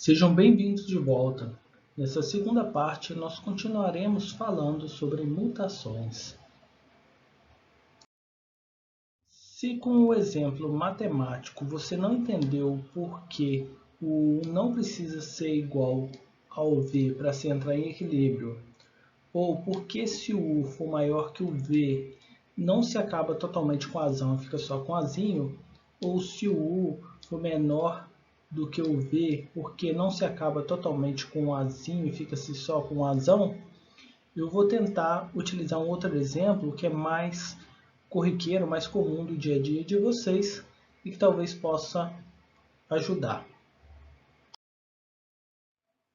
Sejam bem-vindos de volta. Nessa segunda parte, nós continuaremos falando sobre mutações. Se com o exemplo matemático você não entendeu por que o U não precisa ser igual ao V para se entrar em equilíbrio, ou por que se o U for maior que o V não se acaba totalmente com azão e fica só com azinho, ou se o U for menor do que o V, porque não se acaba totalmente com o azinho e fica-se só com o azão, eu vou tentar utilizar um outro exemplo que é mais corriqueiro, mais comum do dia a dia de vocês e que talvez possa ajudar.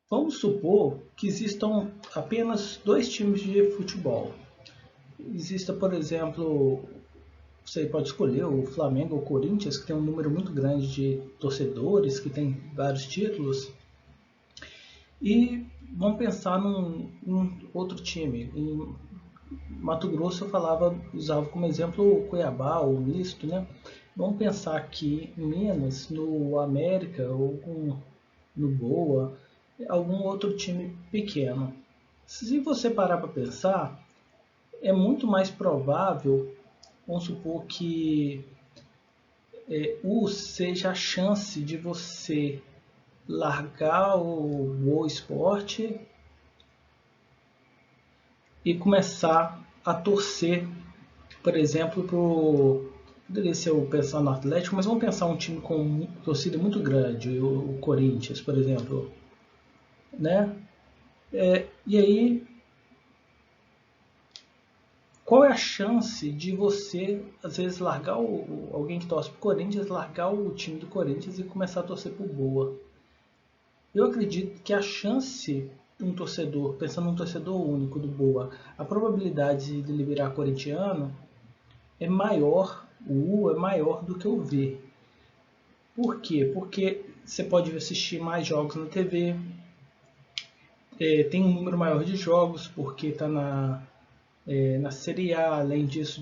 Vamos supor que existam apenas dois times de futebol. Exista, por exemplo, você pode escolher o Flamengo ou o Corinthians, que tem um número muito grande de torcedores, que tem vários títulos. E vamos pensar num outro time. Em Mato Grosso eu usava como exemplo o Cuiabá, o Misto, né? Vamos pensar aqui em Minas, no América ou no Boa, algum outro time pequeno. Se você parar para pensar, é muito mais provável, vamos supor que U seja a chance de você largar o Boa Esporte e começar a torcer, por exemplo, poderia ser o pensar no Atlético, mas vamos pensar um time com torcida muito grande, o Corinthians, por exemplo, né? E aí, qual é a chance de você, às vezes, largar alguém que torce para o Corinthians, largar o time do Corinthians e começar a torcer para o Boa? Eu acredito que a chance de um torcedor, pensando num torcedor único do Boa, a probabilidade de ele virar corintiano é maior, o U é maior do que o V. Por quê? Porque você pode assistir mais jogos na TV, tem um número maior de jogos, porque está na Série A, além disso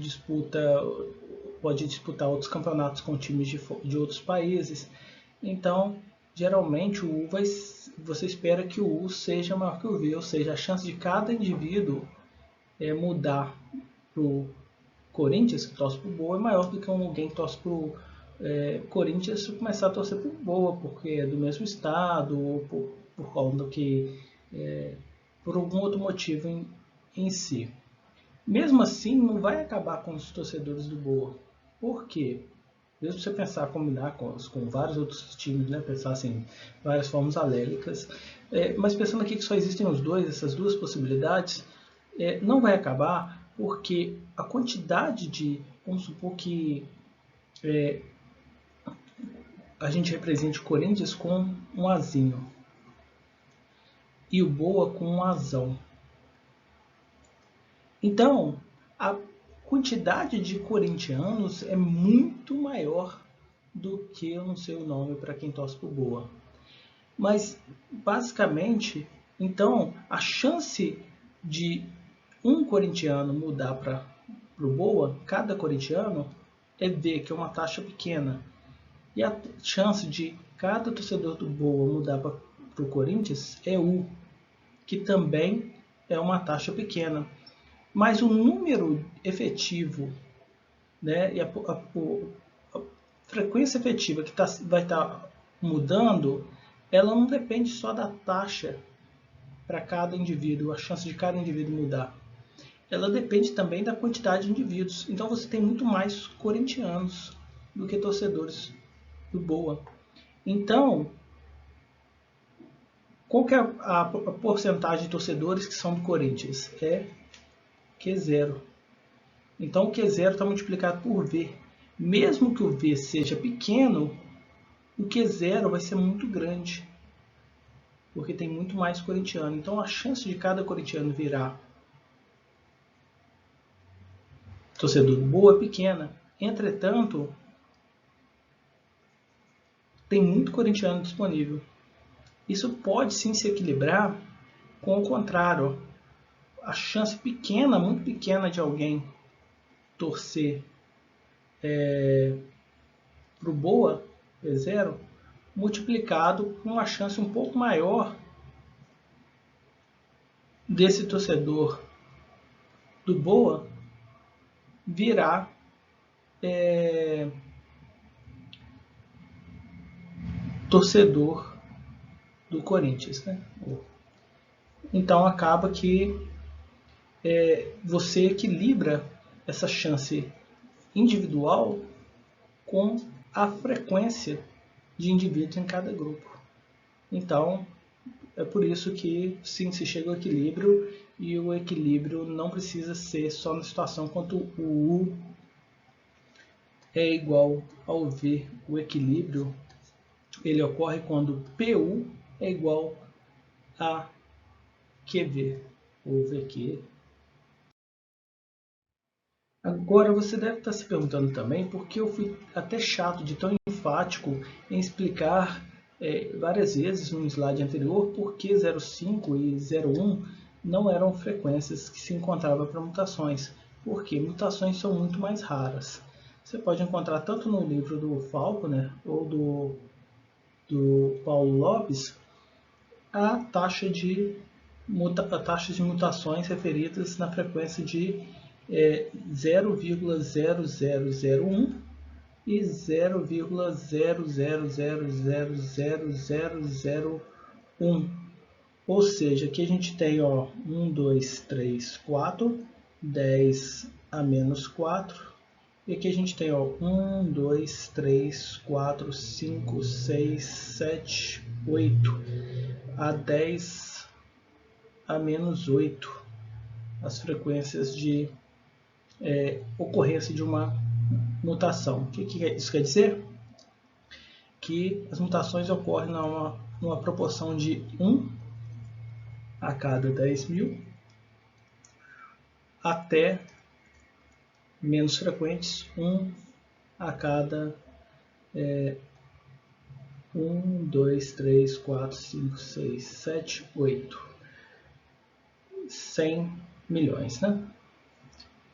pode disputar outros campeonatos com times de outros países. Então, geralmente você espera que o U seja maior que o V, ou seja, a chance de cada indivíduo mudar para o Corinthians, que torce para o Boa, é maior do que alguém que torce para o Corinthians começar a torcer para o Boa, porque é do mesmo estado, ou por causa que por algum outro motivo em si. Mesmo assim, não vai acabar com os torcedores do Boa. Por quê? Mesmo você pensar, combinar com vários outros times, né? Pensar assim, várias formas alérgicas. Mas pensando aqui que só existem os dois, essas duas possibilidades, não vai acabar porque a quantidade de, vamos supor que a gente represente o Corinthians com um azinho e o Boa com um azão. Então, a quantidade de corintianos é muito maior do que eu não sei o nome para quem torce para o Boa. Mas, basicamente, então, a chance de um corintiano mudar para o Boa, cada corintiano, é V, que é uma taxa pequena. E a chance de cada torcedor do Boa mudar para o Corinthians é U, que também é uma taxa pequena. Mas o número efetivo, né, e a frequência efetiva que vai estar mudando, ela não depende só da taxa para cada indivíduo, a chance de cada indivíduo mudar. Ela depende também da quantidade de indivíduos. Então você tem muito mais corintianos do que torcedores do Boa. Então, qual que é a porcentagem de torcedores que são do Corinthians? É Q0. Então o Q0 está multiplicado por V. Mesmo que o V seja pequeno, o Q0 vai ser muito grande, porque tem muito mais corintiano. Então a chance de cada corintiano virar torcedor do Boa é pequena. Entretanto, tem muito corintiano disponível. Isso pode sim se equilibrar com o contrário. A chance pequena, muito pequena de alguém torcer para o Boa, é zero, multiplicado com uma chance um pouco maior desse torcedor do Boa virar torcedor do Corinthians, né? Então acaba que você equilibra essa chance individual com a frequência de indivíduos em cada grupo. Então é por isso que sim, se chega ao equilíbrio, e o equilíbrio não precisa ser só na situação quando o U é igual ao V. O equilíbrio ele ocorre quando PU é igual a QV ou VQ. Agora você deve estar se perguntando também por que eu fui até chato de tão enfático em explicar várias vezes no slide anterior por que 0,5 e 0,1 não eram frequências que se encontravam para mutações, porque mutações são muito mais raras. Você pode encontrar tanto no livro do Faulkner ou do Paulo Lopes a taxas de mutações referidas na frequência de 0,0001 e 0,00000001. Ou seja, aqui a gente tem 1, 2, 3, 4, 10 a menos 4. E aqui a gente tem 1, 2, 3, 4, 5, 6, 7, 8 a 10 a menos 8. As frequências de ocorrência de uma mutação. O que isso quer dizer? Que as mutações ocorrem numa proporção de 1 a cada 10.000 até menos frequentes, 1 a cada 1, 2, 3, 4, 5, 6, 7, 8. 100 milhões, né?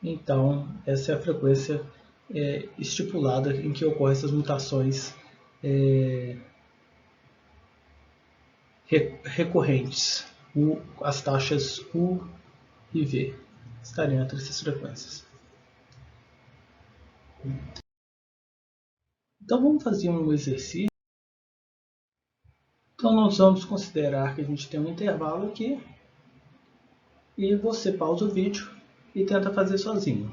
Então, essa é a frequência estipulada em que ocorrem essas mutações recorrentes. As taxas U e V estariam entre essas frequências. Então, vamos fazer um exercício. Então, nós vamos considerar que a gente tem um intervalo aqui e você pausa o vídeo e tenta fazer sozinho.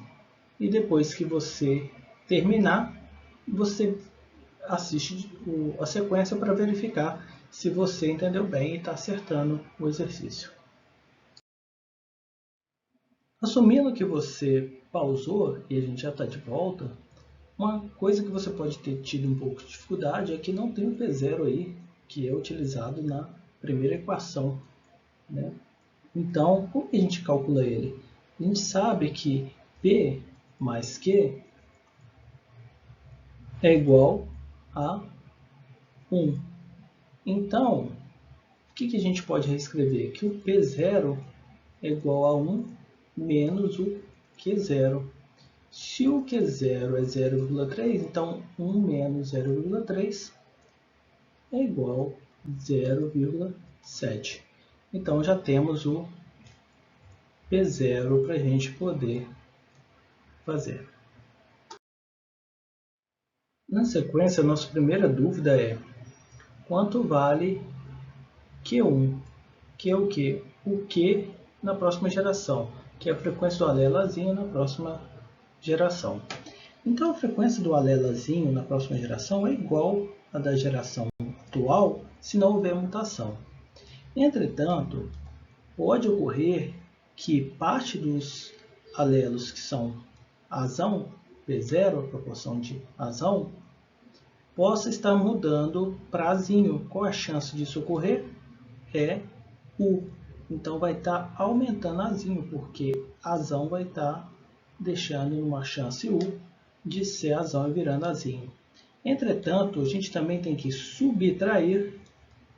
E depois que você terminar, você assiste a sequência para verificar se você entendeu bem e está acertando o exercício. Assumindo que você pausou e a gente já está de volta, uma coisa que você pode ter tido um pouco de dificuldade é que não tem o P0 aí, que é utilizado na primeira equação, né? Então, como que a gente calcula ele? A gente sabe que P mais Q é igual a 1. Então, o que a gente pode reescrever? Que o P0 é igual a 1 menos o Q0. Se o Q0 é 0,3, então 1 menos 0,3 é igual a 0,7. Então já temos o P0 para a gente poder fazer. Na sequência, a nossa primeira dúvida é: quanto vale Q1? Que é o quê? O Q na próxima geração, que é a frequência do alelazinho na próxima geração. Então, a frequência do alelazinho na próxima geração é igual à da geração atual, se não houver mutação. Entretanto, pode ocorrer que parte dos alelos que são azão, P0, a proporção de azão, possa estar mudando para azinho. Qual a chance disso ocorrer? É U. Então vai estar aumentando azinho, porque azão vai estar deixando uma chance U de ser azão e virando azinho. Entretanto, a gente também tem que subtrair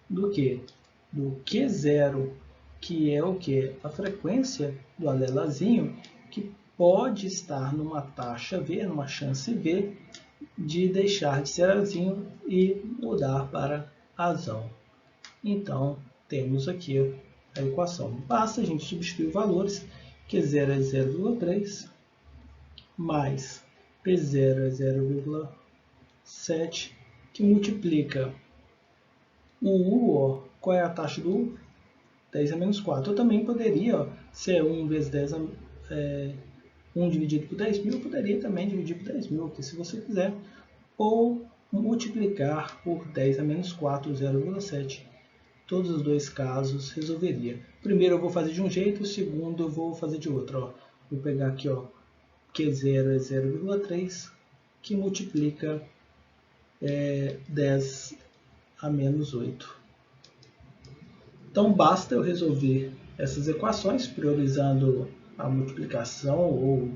do que? Do Q0, que é o que? A frequência do alelazinho, que pode estar numa taxa V, numa chance V, de deixar de ser azinho e mudar para azão. Então, temos aqui a equação. Basta a gente substituir valores, Q0 é 0,3, mais P0 é 0,7, que multiplica o U, ó, qual é a taxa do U? 10 a menos 4. Eu também poderia, ó, se é 1 vezes 10, 1 dividido por 10.000, eu poderia também dividir por 10.000, aqui, se você quiser, ou multiplicar por 10 a menos 4, 0,7. Todos os dois casos resolveria. Primeiro eu vou fazer de um jeito, o segundo eu vou fazer de outro. Ó. Vou pegar aqui, ó, Q0 é 0,3, que multiplica 10 a menos 8. Então basta eu resolver essas equações, priorizando a multiplicação ou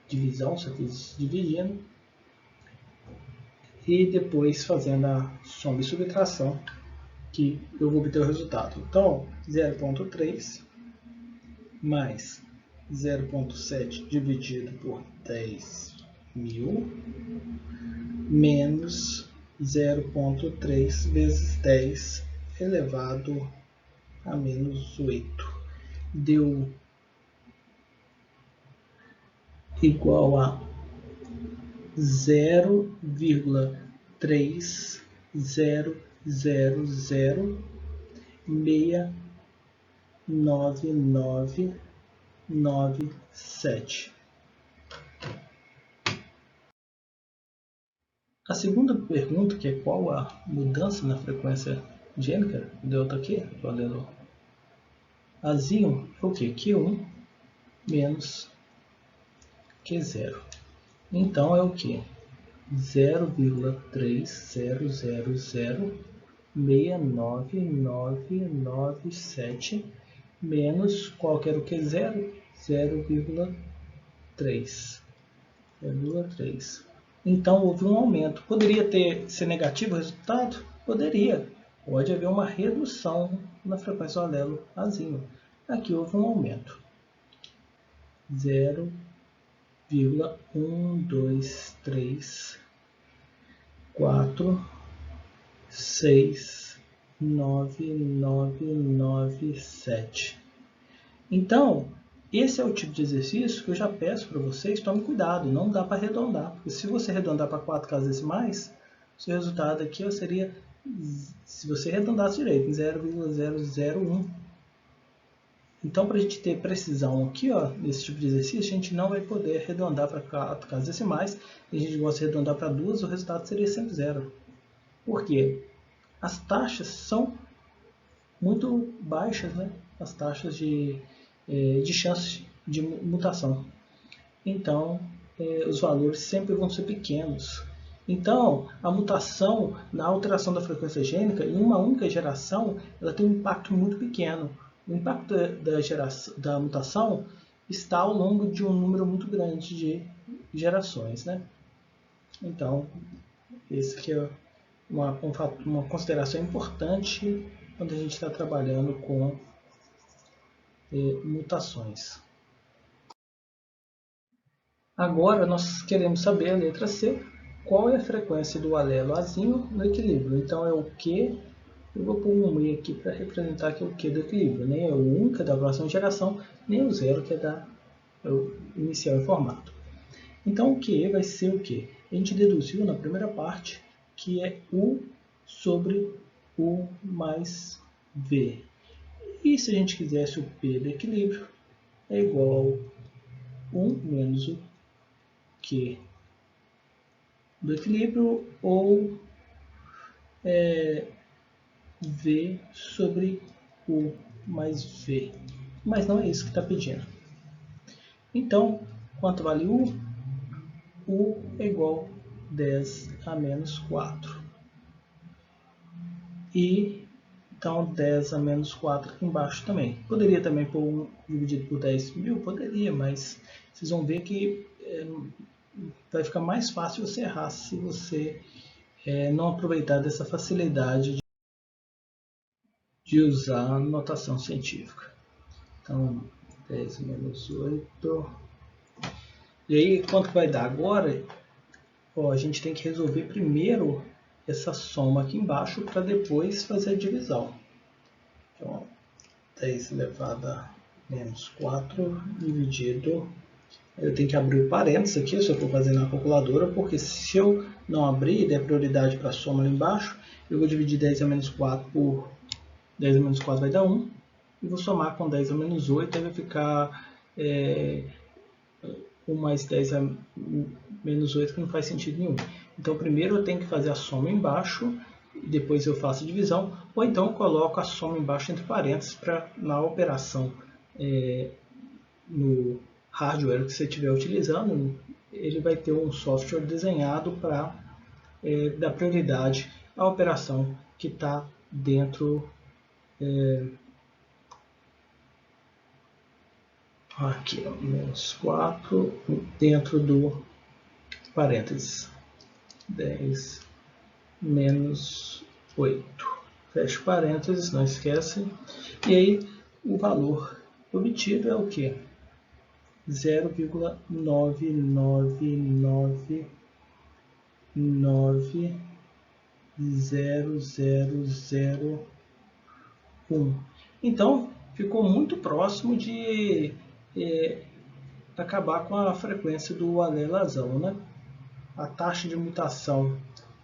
divisão, se eu fiz dividindo, e depois fazendo a soma e subtração, que eu vou obter o resultado. Então, 0,3 mais 0,7 dividido por 10.000 menos 0,3 vezes 10 elevado a menos 8. Deu igual a 0,3000699997. A segunda pergunta, que é qual a mudança na frequência gênica, delta Q, do alelo azinho, é o que? Q1 menos Q0. Então é o que? 0,3000699997 menos, qual que era o Q0? 0,3. Então houve um aumento. Poderia ser negativo o resultado? Poderia. Pode haver uma redução na frequência do alelo azinho. Aqui houve um aumento. 0,123469997. Então, esse é o tipo de exercício que eu já peço para vocês, tomem cuidado, não dá para arredondar, porque se você arredondar para 4 casas decimais, o seu resultado aqui seria, se você arredondasse direito, 0,001. Então, para a gente ter precisão aqui, ó, nesse tipo de exercício, a gente não vai poder arredondar para 4 casas decimais, e a gente gosta de arredondar para 2, o resultado seria sempre 0. Por quê? As taxas são muito baixas, né? As taxas de chance de mutação. Então, os valores sempre vão ser pequenos. Então, a mutação na alteração da frequência gênica, em uma única geração, ela tem um impacto muito pequeno. O impacto da mutação está ao longo de um número muito grande de gerações, né? Então, esse aqui é uma consideração importante quando a gente está trabalhando com mutações. Agora nós queremos saber a letra C, qual é a frequência do alelo azinho no equilíbrio. Então é o Q, eu vou pôr um E aqui para representar que é o Q do equilíbrio, nem é o 1, que é da próxima geração, nem o 0, que é o inicial em formato. Então o Q vai ser o quê? A gente deduziu na primeira parte que é U sobre U mais V. E se a gente quisesse o P do equilíbrio, é igual a 1 menos o Q do equilíbrio, ou V sobre U mais V. Mas não é isso que está pedindo. Então, quanto vale U? U é igual a 10 a menos 4. E então 10 a menos 4 aqui embaixo também. Poderia também pôr 1 dividido por 10.000? Poderia, mas vocês vão ver que vai ficar mais fácil você errar se você não aproveitar dessa facilidade de usar a notação científica. Então, 10 menos 8. E aí, quanto que vai dar agora? Ó, a gente tem que resolver primeiro essa soma aqui embaixo para depois fazer a divisão. Então, 10 elevado a menos 4 dividido... Eu tenho que abrir o parênteses aqui, se eu for fazer na calculadora, porque se eu não abrir e der prioridade para a soma lá embaixo, eu vou dividir 10 a menos 4 por 10 a menos 4 vai dar 1, e vou somar com 10 a menos 8, aí vai ficar 1 mais 10 a menos 8, que não faz sentido nenhum. Então, primeiro eu tenho que fazer a soma embaixo, e depois eu faço a divisão, ou então eu coloco a soma embaixo entre parênteses para na operação no hardware que você estiver utilizando, ele vai ter um software desenhado para dar prioridade à operação que está dentro aqui, ó, menos 4 dentro do parênteses 10 menos 8, fecha parênteses, não esquece, e aí o valor obtido é o que? 0,9990001. Então, ficou muito próximo de acabar com a frequência do alelazão, né? A taxa de mutação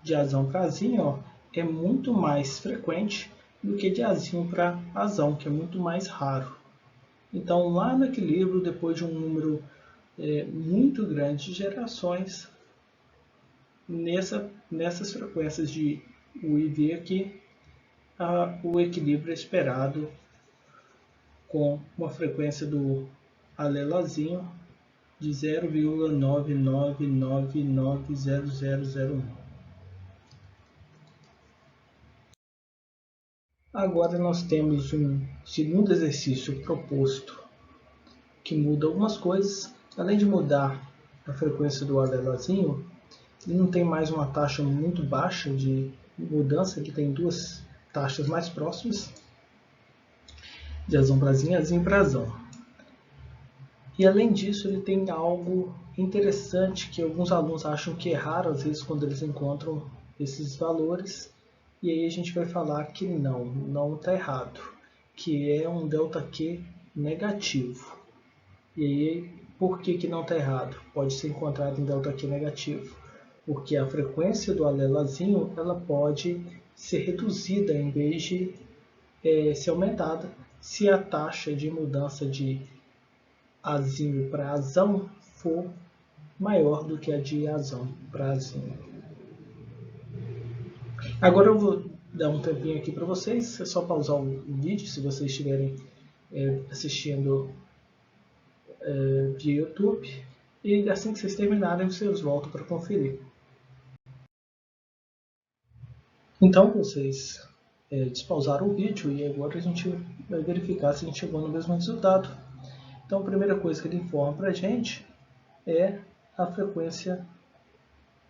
de azão para azinho é muito mais frequente do que de azinho para azão, que é muito mais raro. Então, lá no equilíbrio, depois de um número muito grande de gerações, nessas frequências de U e V aqui, o equilíbrio é esperado com uma frequência do alelozinho de 0,9990001. Agora nós temos um segundo exercício proposto que muda algumas coisas. Além de mudar a frequência do alelozinho, ele não tem mais uma taxa muito baixa de mudança, ele tem duas taxas mais próximas, de azão para azinho e azinho para azão. E além disso, ele tem algo interessante que alguns alunos acham que é raro, às vezes, quando eles encontram esses valores. E aí a gente vai falar que não está errado, que é um ΔQ negativo. E aí, por que não está errado? Pode ser encontrado em ΔQ negativo, porque a frequência do alelazinho ela pode ser reduzida em vez de ser aumentada se a taxa de mudança de azinho para azão for maior do que a de azão para azinho. Agora eu vou dar um tempinho aqui para vocês, é só pausar o vídeo se vocês estiverem assistindo via YouTube, e assim que vocês terminarem vocês voltam para conferir. Então vocês despausaram o vídeo e agora a gente vai verificar se a gente chegou no mesmo resultado. Então a primeira coisa que ele informa para a gente é a frequência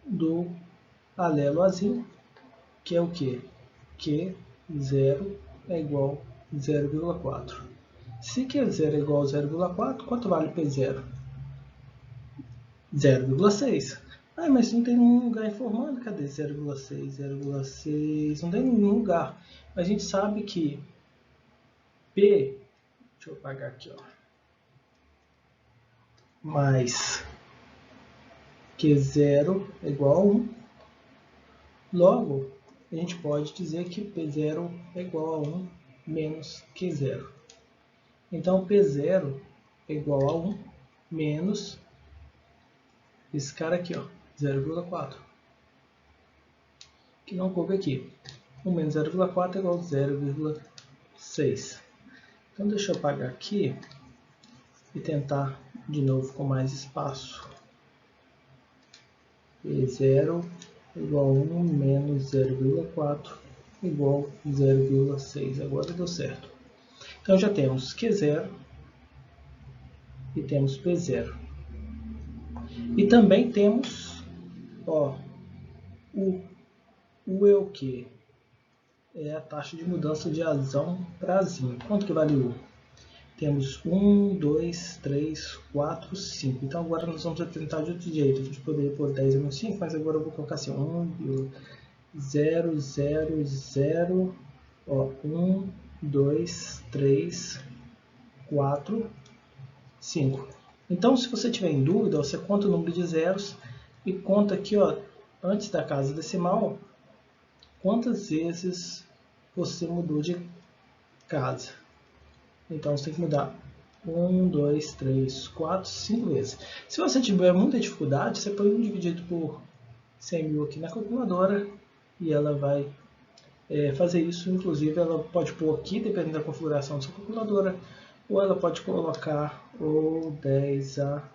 do alelo azinho, que é o quê? Que 0 é igual a 0,4. Se Q0 é igual a 0,4, quanto vale P0? 0,6. Ah, mas não tem nenhum lugar informando. Cadê 0,6? 0,6. Não tem nenhum lugar. Mas a gente sabe que P, deixa eu apagar aqui, ó, mais Q0 é igual a 1. Logo, a gente pode dizer que P0 é igual a 1 menos Q0. Então, P0 é igual a 1 menos esse cara aqui, ó, 0,4. Que não coube aqui. 1 menos 0,4 é igual a 0,6. Então, deixa eu apagar aqui e tentar de novo com mais espaço. P0 igual a 1 menos 0,4 igual a 0,6. Agora deu certo. Então já temos Q0 e temos P0. E também temos U. U é o que? É a taxa de mudança de azão para azinho. Quanto que vale U? temos 1, 2, 3, 4, 5. Então agora nós vamos representar de outro jeito. A gente poderia pôr 10 menos 5, mas agora eu vou colocar assim, 1, 0, 0, 0, ó, 1, 2, 3, 4, 5. Então, se você tiver em dúvida, você conta o número de zeros e conta aqui, ó, antes da casa decimal, quantas vezes você mudou de casa. Então, você tem que mudar 1, 2, 3, 4, 5 vezes. Se você tiver muita dificuldade, você põe 1 dividido por 100.000 aqui na calculadora e ela vai fazer isso. Inclusive, ela pode pôr aqui, dependendo da configuração da sua calculadora, ou ela pode colocar ou 10 a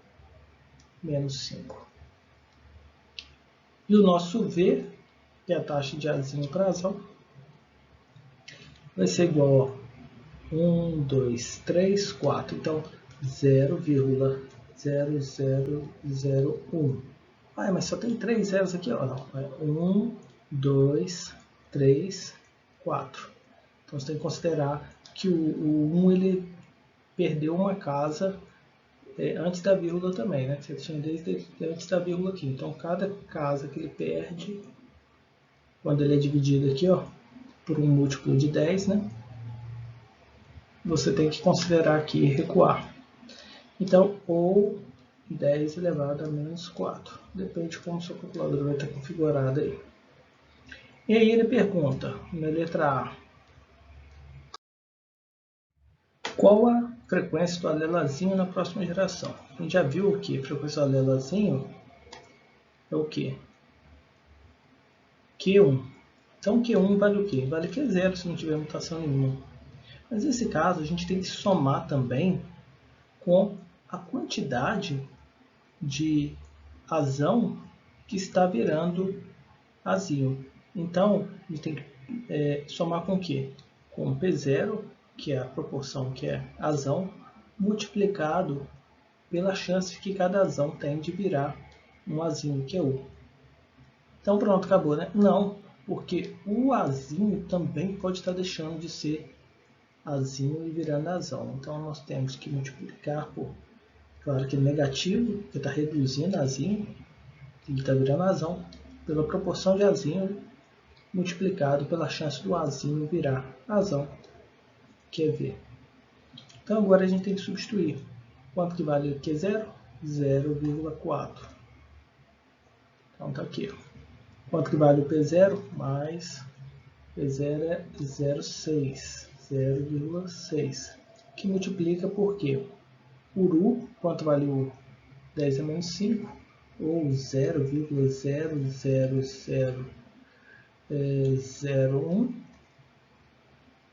menos 5. E o nosso V, que é a taxa de azinho para azão, vai ser igual a 1, 2, 3, 4. Então, 0,0001. Ah, mas só tem 3 zeros aqui, ó. Não, é 1, 2, 3, 4. Então, você tem que considerar que o 1 ele perdeu uma casa antes da vírgula também, né? Você tinha desde antes da vírgula aqui. Então, cada casa que ele perde, quando ele é dividido aqui, ó, por um múltiplo de 10, né? Você tem que considerar aqui recuar. Então, ou 10 elevado a menos 4. Depende de como sua calculadora vai estar configurada aí. E aí ele pergunta, na letra A, qual a frequência do alelazinho na próxima geração? A gente já viu que a frequência do alelazinho é o quê? Q1. Então Q1 vale o quê? Vale Q0 se não tiver mutação nenhuma. Mas nesse caso a gente tem que somar também com a quantidade de azão que está virando azinho. Então a gente tem que somar com o quê? Com P0, que é a proporção que é azão, multiplicado pela chance que cada azão tem de virar um azinho, que é U. Então pronto, acabou, né? Não, porque o azinho também pode estar deixando de ser azinho e virando azão. Então nós temos que multiplicar por, claro que negativo, que está reduzindo azinho, ele está virando azão, pela proporção de azinho multiplicado pela chance do azinho virar azão, que é V. Então agora a gente tem que substituir. Quanto que vale aqui? 0? 0,4. Então está aqui. Quanto que vale o P0? Mais P0 é 0,6. 0,6. Que multiplica por quê? Por U, quanto vale o 10 a menos 5? Ou 0,00001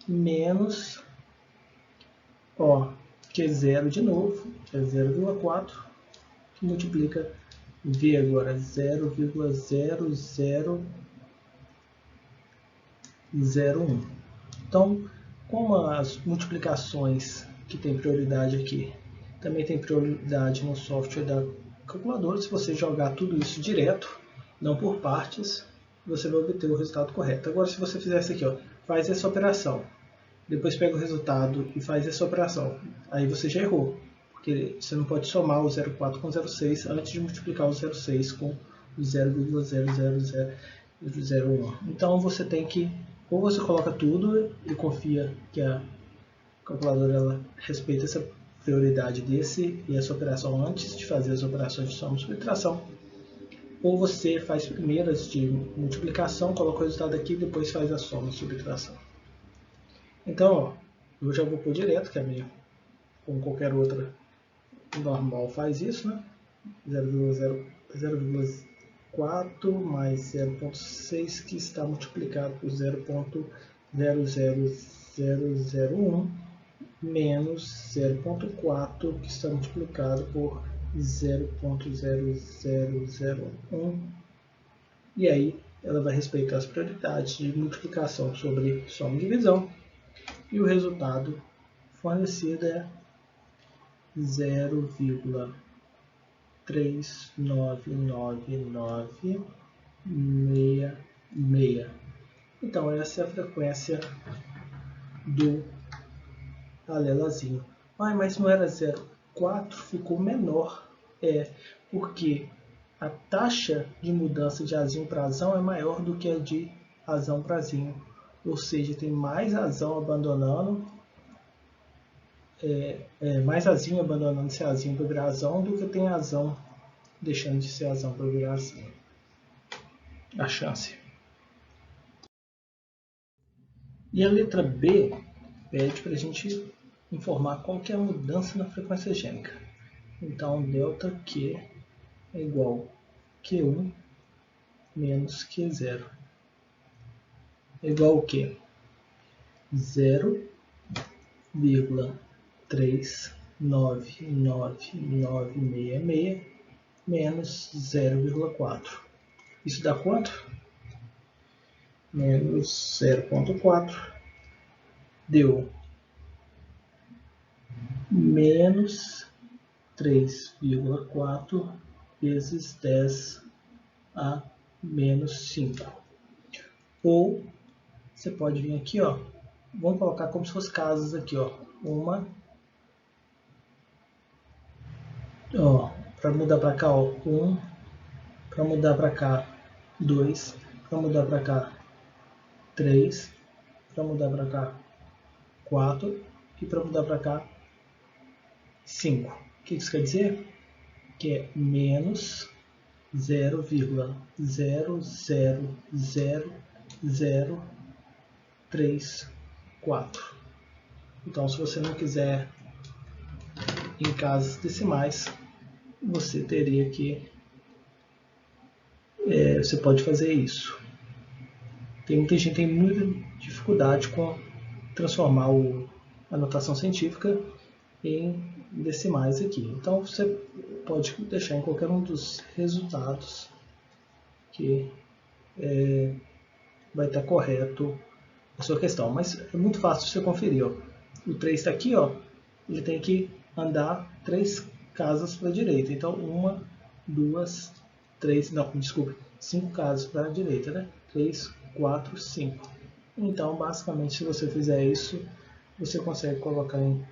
menos, ó, que é 0 de novo, é 0,4, que multiplica V agora, 0,0001. Então, como as multiplicações que tem prioridade aqui também tem prioridade no software da calculadora, se você jogar tudo isso direto, não por partes, você vai obter o resultado correto. Agora, se você fizer isso aqui, ó, faz essa operação, depois pega o resultado e faz essa operação, aí você já errou, porque você não pode somar o 0,4 com o 0,6 antes de multiplicar o 0,6 com o 0,00001. Então você tem que, ou você coloca tudo e confia que a calculadora ela respeita essa prioridade desse e essa operação antes de fazer as operações de soma e subtração, ou você faz primeiras de multiplicação, coloca o resultado aqui e depois faz a soma e subtração. Então, ó, eu já vou por direto, que é meio como qualquer outra normal faz isso, né? 0,4 mais 0,6 que está multiplicado por 0,00001 menos 0,4 que está multiplicado por 0,0001. E aí ela vai respeitar as prioridades de multiplicação sobre soma e divisão. E o resultado fornecido é 0,3999966. Então essa é a frequência do alelazinho. mas não era 0,4, ficou menor. Porque a taxa de mudança de azinho para azão é maior do que a de azão para azinho. Ou seja, tem mais azão abandonando, mais azinho abandonando esse azinho para virar azão do que tem azão deixando de ser azão para virar azinho. A chance. E a letra B pede para a gente informar qual que é a mudança na frequência gênica. Então, ΔQ é igual a Q1 menos Q0. É igual a quê? 0,39966 menos 0,4. Isso dá quanto? Menos 0,4 deu menos 3,4 vezes 10 a menos 5. Ou você pode vir aqui, ó, vamos colocar como se fosse casas aqui, ó, para mudar para cá, ó, 1, para mudar para cá, 2, para mudar para cá, 3, para mudar para cá, 4 e para mudar para cá, 5. O que isso quer dizer? Que é menos 0,00034. Então, se você não quiser em casas decimais, você teria que você pode fazer isso. Tem muita gente que tem muita dificuldade com transformar a notação científica em decimais aqui. Então você pode deixar em qualquer um dos resultados que vai estar correto a sua questão. Mas é muito fácil você conferir. Ó. O 3 está aqui, ó, ele tem que andar 3 casas para a direita. Então 1, 2, 3, não, desculpe, 5 casas para a direita, né? 3, 4, 5. Então, basicamente, se você fizer isso, você consegue colocar em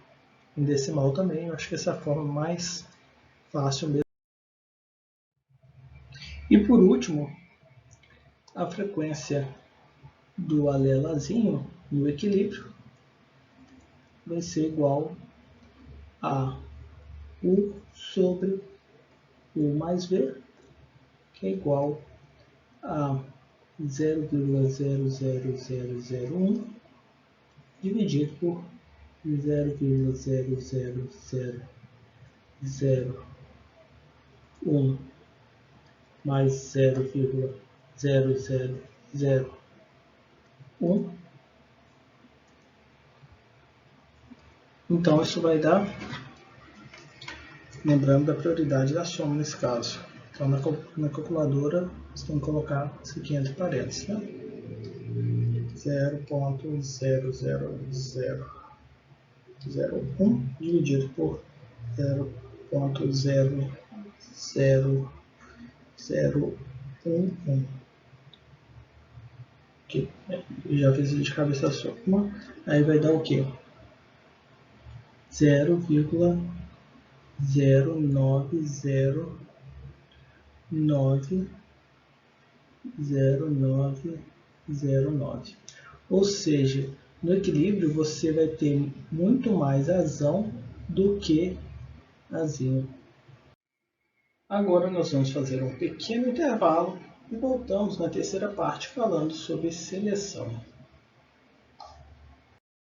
decimal também. Eu acho que essa é a forma mais fácil mesmo. E por último, a frequência do alelazinho no equilíbrio vai ser igual a U sobre U mais V, que é igual a 0,00001 dividido por 0,00001 mais 0,0001. Então isso vai dar, lembrando da prioridade da soma nesse caso. Então na calculadora você tem que colocar isso aqui entre parênteses, né? 0,00001 dividido por 0,00011. Aqui, já fiz de cabeça soma, aí vai dar o quê? 0,0900909. Ou seja, no equilíbrio você vai ter muito mais azão do que azinho. Agora nós vamos fazer um pequeno intervalo e voltamos na terceira parte falando sobre seleção.